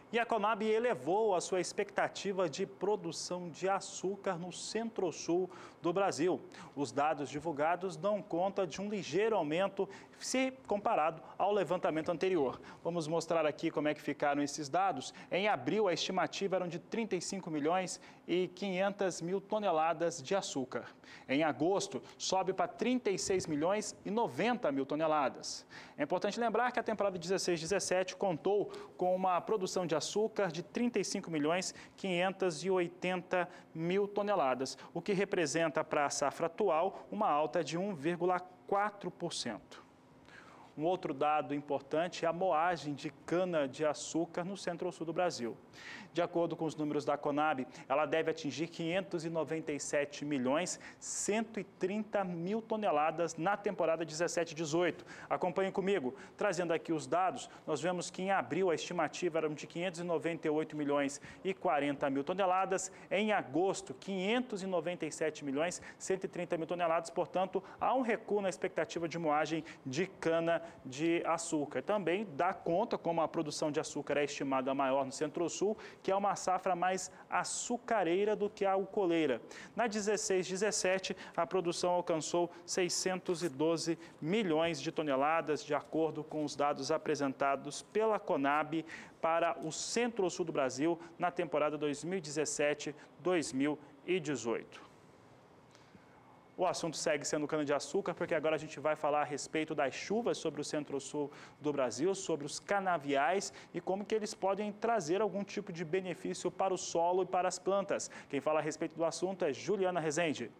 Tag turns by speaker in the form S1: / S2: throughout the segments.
S1: E a Conab elevou a sua expectativa de produção de açúcar no centro-sul do Brasil. Os dados divulgados dão conta de um ligeiro aumento se comparado ao levantamento anterior. Vamos mostrar aqui como é que ficaram esses dados. Em abril, a estimativa era de 35 milhões e 500 mil toneladas de açúcar. Em agosto, sobe para 36 milhões e 90 mil toneladas. É importante lembrar que a temporada 16-17 contou com uma produção de açúcar de 35 milhões 580 mil toneladas, o que representa para a safra atual uma alta de 1,4%. Um outro dado importante é a moagem de cana-de-açúcar no centro-sul do Brasil. De acordo com os números da Conab, ela deve atingir 597 milhões 130 mil toneladas na temporada 17-18. Acompanhem comigo. Trazendo aqui os dados, nós vemos que em abril a estimativa era de 598 milhões e 40 mil toneladas. Em agosto, 597 milhões 130 mil toneladas. Portanto, há um recuo na expectativa de moagem de cana-de-açúcar. Também dá conta, como a produção de açúcar é estimada maior no Centro-Sul, que é uma safra mais açucareira do que a alcooleira. Na 16-17, a produção alcançou 612 milhões de toneladas, de acordo com os dados apresentados pela Conab para o Centro-Sul do Brasil na temporada 2017-2018. O assunto segue sendo cana-de-açúcar, porque agora a gente vai falar a respeito das chuvas sobre o centro-sul do Brasil, sobre os canaviais e como que eles podem trazer algum tipo de benefício para o solo e para as plantas. Quem fala a respeito do assunto é Juliana Rezende.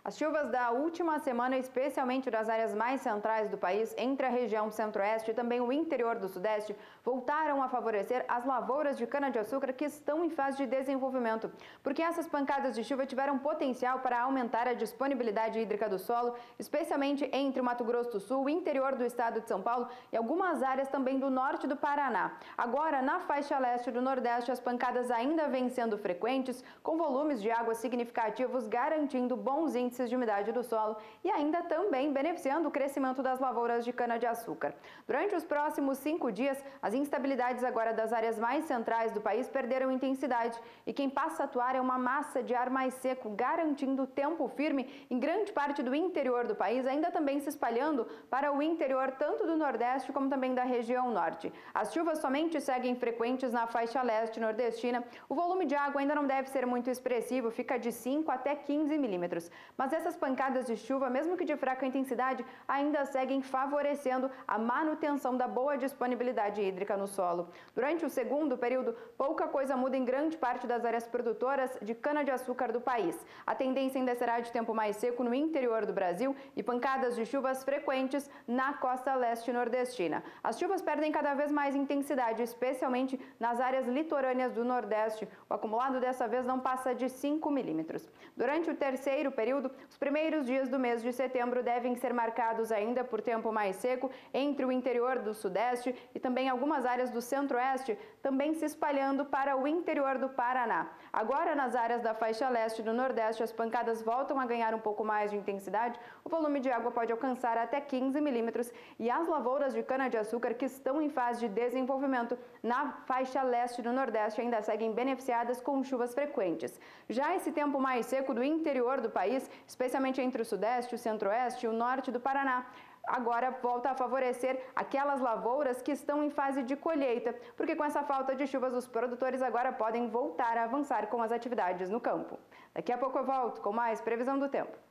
S2: As chuvas da última semana, especialmente das áreas mais centrais do país, entre a região centro-oeste e também o interior do sudeste, voltaram a favorecer as lavouras de cana-de-açúcar que estão em fase de desenvolvimento, porque essas pancadas de chuva tiveram potencial para aumentar a disponibilidade hídrica do solo, especialmente entre o Mato Grosso do Sul, o interior do estado de São Paulo e algumas áreas também do norte do Paraná. Agora, na faixa leste do Nordeste, as pancadas ainda vêm sendo frequentes, com volumes de água significativos, garantindo bons índices de umidade do solo e ainda também beneficiando o crescimento das lavouras de cana-de-açúcar. Durante os próximos 5 dias, as instabilidades agora das áreas mais centrais do país perderam intensidade e quem passa a atuar é uma massa de ar mais seco, garantindo tempo firme em grande parte do interior do país, ainda também se espalhando para o interior tanto do Nordeste como também da região Norte. As chuvas somente seguem frequentes na faixa leste nordestina. O volume de água ainda não deve ser muito expressivo, fica de 5 até 15 milímetros. Mas essas pancadas de chuva, mesmo que de fraca intensidade, ainda seguem favorecendo a manutenção da boa disponibilidade hídrica no solo. Durante o segundo período, pouca coisa muda em grande parte das áreas produtoras de cana-de-açúcar do país. A tendência ainda será de tempo mais seco no interior do Brasil e pancadas de chuvas frequentes na costa leste nordestina. As chuvas perdem cada vez mais intensidade, especialmente nas áreas litorâneas do Nordeste. O acumulado dessa vez não passa de 5 milímetros. Durante o terceiro período, os primeiros dias do mês de setembro devem ser marcados ainda por tempo mais seco entre o interior do Sudeste e também algumas áreas do Centro-Oeste, também se espalhando para o interior do Paraná. Agora, nas áreas da faixa leste do Nordeste, as pancadas voltam a ganhar um pouco mais de intensidade, o volume de água pode alcançar até 15 milímetros e as lavouras de cana-de-açúcar que estão em fase de desenvolvimento na faixa leste do Nordeste ainda seguem beneficiadas com chuvas frequentes. Já esse tempo mais seco do interior do país, especialmente entre o Sudeste, o Centro-Oeste e o Norte do Paraná, agora volta a favorecer aquelas lavouras que estão em fase de colheita, porque com essa falta de chuvas os produtores agora podem voltar a avançar com as atividades no campo. Daqui a pouco eu volto com mais previsão do tempo.